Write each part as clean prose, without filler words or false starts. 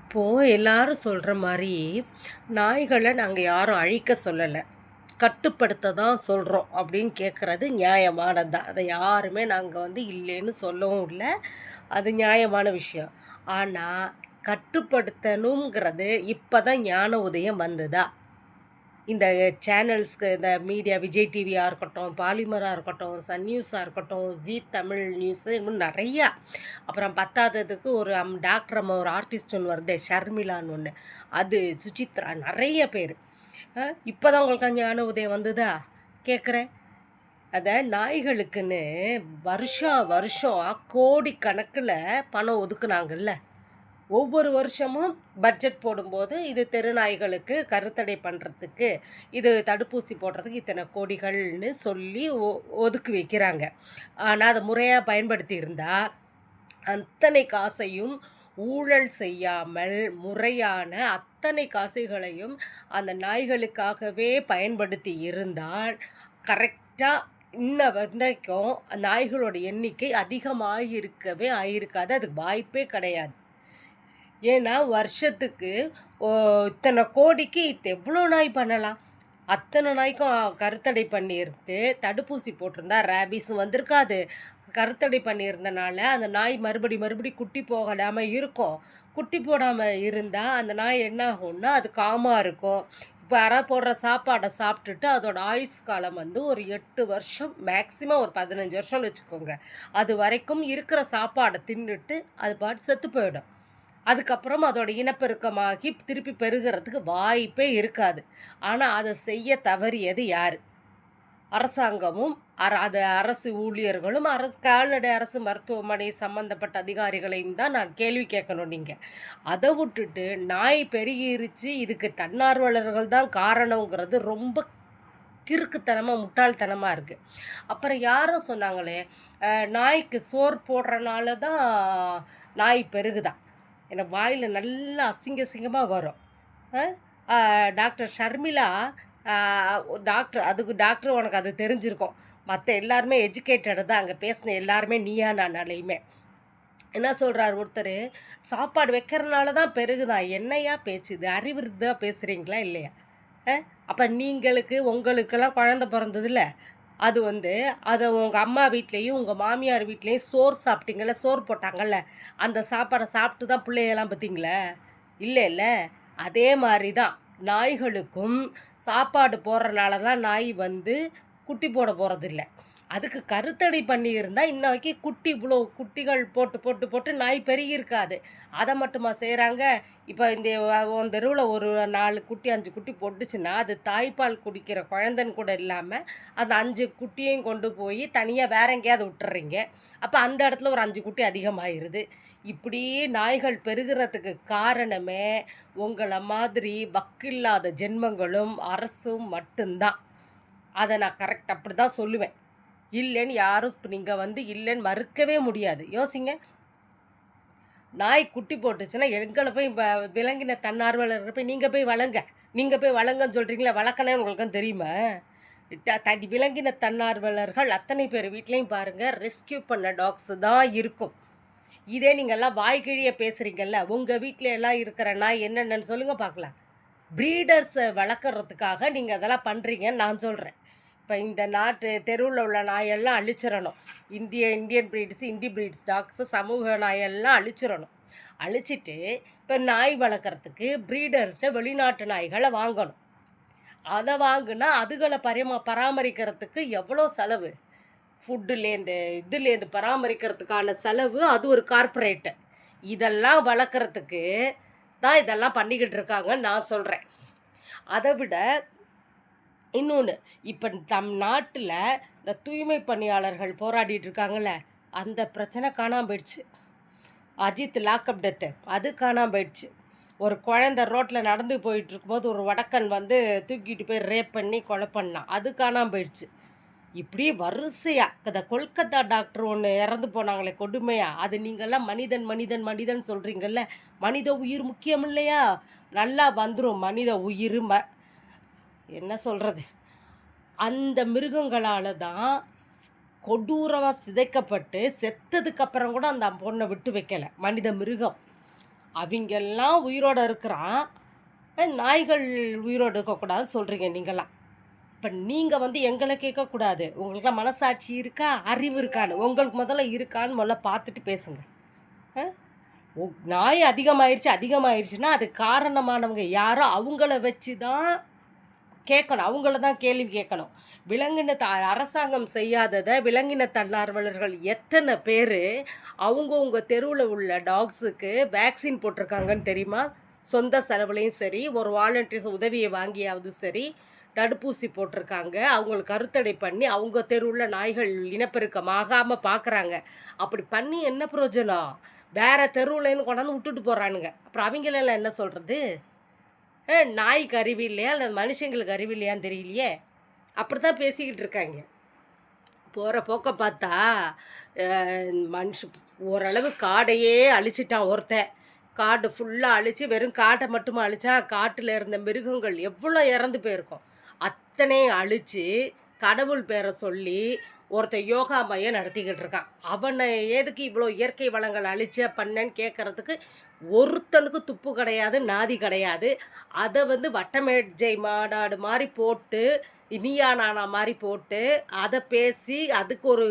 இப்போது எல்லாரும் சொல்கிற மாதிரி நாய்களை நாங்கள் யாரும் அழிக்க சொல்லலை, கட்டுப்படுத்த தான் சொல்கிறோம் அப்படின்னு கேட்குறது நியாயமானது தான். அதை யாருமே நாங்கள் இல்லைன்னு சொல்லவும் இல்லை. அது நியாயமான விஷயம். ஆனால் கட்டுப்படுத்தணுங்கிறது இப்போ தான் ஞான உதயம் வந்ததா? இந்த சேனல்ஸ்க்கு இந்த மீடியா விஜய் டிவியாக இருக்கட்டும், பாலிமராக இருக்கட்டும், சன் நியூஸாக இருக்கட்டும், ஜீ தமிழ் நியூஸு, இன்னும் நிறையா. அப்புறம் பத்தாததுக்கு ஒரு டாக்டர் அம்மா ஒரு ஆர்டிஸ்ட் ஒன்று வருது ஷர்மிளான்னு ஒன்று, அது சுசித்ரா, நிறைய பேர். இப்போ தான் உங்களுக்கு ஞான உதயம் வந்ததா கேட்குறேன். அதை நாய்களுக்குன்னு வருஷம் வருஷம் கோடிக்கணக்கில் பணம் ஒதுக்குனாங்கல்ல. ஒவ்வொரு வருஷமும் பட்ஜெட் போடும்போது இது தெருநாய்களுக்கு கருத்தடை பண்ணுறதுக்கு, இது தடுப்பூசி போடுறதுக்கு இத்தனை கோடிகள்னு சொல்லி ஒதுக்கி வைக்கிறாங்க. ஆனால் அதை முறையாக பயன்படுத்தி இருந்தால் அத்தனை காசையும் ஊழல் செய்யாமல் முறையான அத்தனை காசுகளையும் அந்த நாய்களுக்காகவே பயன்படுத்தி இருந்தால் கரெக்டாக இன்ன வரைக்கும் நாய்களோட எண்ணிக்கை அதிகமாக ஆயிருக்காது. அதுக்கு வாய்ப்பே கிடையாது. ஏன்னா வருஷத்துக்கு இத்தனை கோடிக்கு எவ்வளோ நாய் பண்ணலாம்? அத்தனை நாய்க்கும் கருத்தடை பண்ணியிருந்து தடுப்பூசி போட்டிருந்தா ரேபிஸும் வந்திருக்காது. கருத்தடை பண்ணியிருந்தனால அந்த நாய் மறுபடி குட்டி போகலாமல் இருக்கும். குட்டி போடாமல் இருந்தால் அந்த நாய் என்ன ஆகும்னா அது காமாக இருக்கும். இப்போ யாராவது போடுற சாப்பாடை சாப்பிட்டுட்டு அதோட ஆயுஸ் காலம் ஒரு 8 வருஷம், மேக்ஸிமம் ஒரு 15 வருஷம்னு வச்சுக்கோங்க. அது வரைக்கும் இருக்கிற சாப்பாடை தின்னுட்டு அது பாட்டு செத்து போயிடும். அதுக்கப்புறம் அதோட இனப்பெருக்கமாகி திருப்பி பெருகிறதுக்கு வாய்ப்பே இருக்காது. ஆனால் அதை செய்ய தவறியது யார்? அரசாங்கமும் அது அரசு ஊழியர்களும் கால்நடை அரசு மருத்துவமனை சம்மந்தப்பட்ட அதிகாரிகளையும் தான் நான் கேள்வி கேட்கணும். நீங்கள் அதை விட்டுட்டு நாய் பெருகிருச்சு இதுக்கு தன்னார்வலர்கள் தான் காரணங்கிறது ரொம்ப கிறுக்குத்தனமாக முட்டாள்தனமாக இருக்குது. அப்புறம் யாரும் சொன்னாங்களே நாய்க்கு சோறு போடுறனால தான் நாய் பெருகுதான். எனக்கு வாயில் நல்லா அசிங்கமாக வரும். டாக்டர் ஷர்மிளா டாக்டர் உனக்கு அது தெரிஞ்சிருக்கும். மற்ற எல்லாருமே எஜுகேட்டடு தான், அங்கே பேசின எல்லாருமே நீயா நானாலையுமே. என்ன சொல்கிறார் ஒருத்தர், சாப்பாடு வைக்கிறதுனால தான் பெருகுதான். என்னையா பேச்சு இது? அறிவுறுதாக பேசுகிறீங்களா இல்லையா? அப்போ உங்களுக்கெல்லாம் குழந்த பிறந்ததில்ல, அது அதை உங்கள் அம்மா வீட்லேயும் உங்கள் மாமியார் வீட்லேயும் சோறு சாப்பிட்டீங்கள, சோறு போட்டாங்கல்ல, அந்த சாப்பாடை சாப்பிட்டு தான் பிள்ளையெல்லாம் பார்த்தீங்களே இல்லை. அதே மாதிரி தான் நாய்களுக்கும் சாப்பாடு போடுறனால தான் நாய் குட்டி போட போகிறதில்ல. அதுக்கு கருத்தடை பண்ணியிருந்தால் இன்ன வரைக்கும் இவ்வளோ குட்டிகள் போட்டு நாய் பெருகியிருக்காது. அதை மட்டுமா செய்கிறாங்க? இப்போ இந்த தெருவில் ஒரு 4 குட்டி 5 குட்டி போட்டுச்சுன்னா அது தாய்ப்பால் குடிக்கிற குழந்தைன்னு கூட இல்லாமல் அந்த 5 குட்டியையும் கொண்டு போய் தனியாக வேற எங்கேயாவது விட்டுறீங்க. அப்போ அந்த இடத்துல ஒரு 5 குட்டி அதிகமாகிடுது. இப்படி நாய்கள் பெருகிறதுக்கு காரணமே உங்களை மாதிரி வக்கில்லாத ஜென்மங்களும் அரசும் மட்டும்தான். அதை நான் கரெக்ட் அப்படி தான் சொல்லுவேன். இல்லைன்னு யாரும் இப்போ நீங்கள் இல்லைன்னு மறுக்கவே முடியாது. யோசிங்க, நாய் குட்டி போட்டுச்சுன்னா எங்களை போய் விலங்கின தன்னார்வலர்கள் போய் நீங்கள் போய் வளங்கன்னு சொல்கிறீங்களா? வளர்க்கணும்னு உங்களுக்கும் தெரியுமா? விலங்கின தன்னார்வலர்கள் அத்தனை பேர் வீட்லேயும் பாருங்கள் ரெஸ்கியூ பண்ண டாக்ஸு தான் இருக்கும். இதே நீங்கள்லாம் வாய்க்கிழிய பேசுகிறீங்கல்ல, உங்கள் வீட்டில் எல்லாம் இருக்கிற நாய் என்னென்னு சொல்லுங்கள் பார்க்கலாம். ப்ரீடர்ஸை வளர்க்குறதுக்காக நீங்கள் அதெல்லாம் பண்ணுறீங்கன்னு நான் சொல்கிறேன். இப்போ இந்த தெருவில் உள்ள நாயெல்லாம் அழிச்சிடணும். Indian breeds, indie breeds dogs, சமூக நாயெல்லாம் அழிச்சிட்டு இப்போ நாய் வளர்க்குறதுக்கு ப்ரீடர்ஸ்ட்டை வெளிநாட்டு நாய்களை வாங்கணும். அதை வாங்கினா அதுகளை பராமரிக்கிறதுக்கு எவ்வளோ செலவு? இதுலேருந்து பராமரிக்கிறதுக்கான செலவு அது ஒரு கார்ப்பரேட்டு. இதெல்லாம் வளர்க்குறதுக்கு தான் இதெல்லாம் பண்ணிக்கிட்டு இருக்காங்கன்னு நான் சொல்கிறேன். அதை விட இன்னொன்று, இப்போ நாட்டில் இந்த தூய்மை பணியாளர்கள் போராடிட்டு இருக்காங்கள்ல, அந்த பிரச்சனை காணாமல் போயிடுச்சு. அஜித் லாக்அப் டெத்து அது காணாமல் போயிடுச்சு. ஒரு குழந்தை ரோட்டில் நடந்து போயிட்டு இருக்கும்போது ஒரு வடக்கன் தூக்கிட்டு போய் ரேப் பண்ணி கொலை பண்ணான், அது காணாமல் போயிடுச்சு. இப்படி வரிசையாக இந்த கொல்கத்தா டாக்டர் ஒன்று இறந்து போனாங்களே கொடுமையாக, அது நீங்கள்லாம் மனிதன் சொல்கிறீங்கல்ல, மனித உயிர் முக்கியம் இல்லையா? நல்லா வந்துடும் மனித உயிர். என்ன சொல்கிறது, அந்த மிருகங்களால் தான் கொடூரமாக சிதைக்கப்பட்டு செத்ததுக்கப்புறம் கூட அந்த பொண்ணை விட்டு வைக்கலை மனித மிருகம். அவங்கெல்லாம் உயிரோடு இருக்கிறான், நாய்கள் உயிரோடு இருக்கக்கூடாதுன்னு சொல்கிறீங்க நீங்களாம். இப்போ நீங்கள் வந்து எங்களை கேட்கக்கூடாது, உங்களுக்குலாம் மனசாட்சி இருக்கா, அறிவு இருக்கான்னு உங்களுக்கு முதல்ல இருக்கான்னு முதல்ல பார்த்துட்டு பேசுங்க. அ நாய் அதிகமாயிருச்சுன்னா அது காரணமானவங்க யாரோ அவங்கள வச்சு தான் கேட்கணும், அவங்கள தான் கேள்வி கேட்கணும். அரசாங்கம் செய்யாததை விலங்கின தன்னார்வலர்கள் எத்தனை பேர் அவங்கவுங்க தெருவில் உள்ள டாக்ஸுக்கு வேக்சின் போட்டிருக்காங்கன்னு தெரியுமா? சொந்த செலவுலையும் சரி, ஒரு வாலண்டியர்ஸ் உதவியை வாங்கியாவது சரி, தடுப்பூசி போட்டிருக்காங்க. அவங்களுக்கு கருத்தடை பண்ணி அவங்க தெருவில் நாய்கள் இனப்பெருக்கம் ஆகாமல் பார்க்குறாங்க. அப்படி பண்ணி என்ன பிரயோஜனம்? வேறு தெருவுலேருந்து கொண்டாந்து விட்டுட்டு போகிறானுங்க. அப்புறம் அவங்களெல்லாம் என்ன சொல்கிறது? நாய்க்கு அறிவு இல்லையா இல்லை மனுஷங்களுக்கு அறிவு இல்லையான்னு தெரியலையே. அப்படி தான் பேசிக்கிட்டு இருக்காங்க. போகிற போக்க பார்த்தா மனுஷ ஓரளவு காடையே அழிச்சிட்டான் ஒருத்தன். காடு ஃபுல்லாக அழித்து வெறும் காட்டை மட்டுமா அழிச்சா? காட்டில் இருந்த மிருகங்கள் எவ்வளோ இறந்து போயிருக்கும். அத்தனையும் அழித்து கடவுள் பேரை சொல்லி ஒருத்தன் யோகா மையம் நடத்திக்கிட்டு இருக்கான். அவனை எதுக்கு இவ்வளோ இயற்கை வளங்கள் அழிச்ச பண்ணேன்னு கேட்குறதுக்கு ஒருத்தனுக்கு துப்பு கிடையாது, நாதி கிடையாது. அதை வந்து வட்டமேஜை மாநாடு மாதிரி போட்டு, நீயா நானா மாதிரி போட்டு அதை பேசி அதுக்கு ஒரு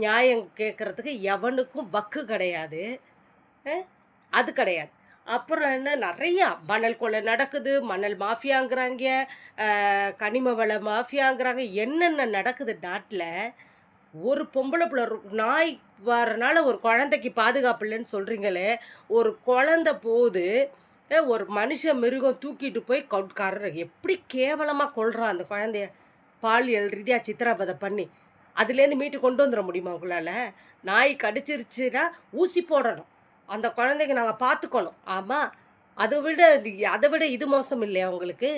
நியாயம் கேட்குறதுக்கு எவனுக்கும் வக்கு கிடையாது. அது கிடையாது. அப்புறம் என்ன, நிறையா மணல் கொள்ளை நடக்குது, மணல் மாஃபியாங்கிறாங்க, கனிம வள மாஃபியாங்கிறாங்க, என்னென்ன நடக்குது நாட்டில். ஒரு பொம்பளை பிள்ளை நாய் வரனால ஒரு குழந்தைக்கு பாதுகாப்பு இல்லைன்னு சொல்கிறீங்களே, ஒரு குழந்த போது ஒரு மனுஷ மிருகம் தூக்கிட்டு போய் எப்படி கேவலமாக கொள்கிறான் அந்த குழந்தைய, பாலியல் ரீதியாக சித்திரவதை பண்ணி. அதுலேருந்து மீட்டு கொண்டு வந்துட முடியுமா உங்களால்? நாய் கடிச்சிருச்சுன்னா ஊசி போடணும், அந்த குழந்தைக்கு நாங்கள் பார்த்துக்கணும். ஆமாம், அதை விட இது மோசம் இல்லையா உங்களுக்கு?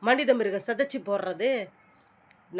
மனித மிருகம் சிதைச்சி போடுறது.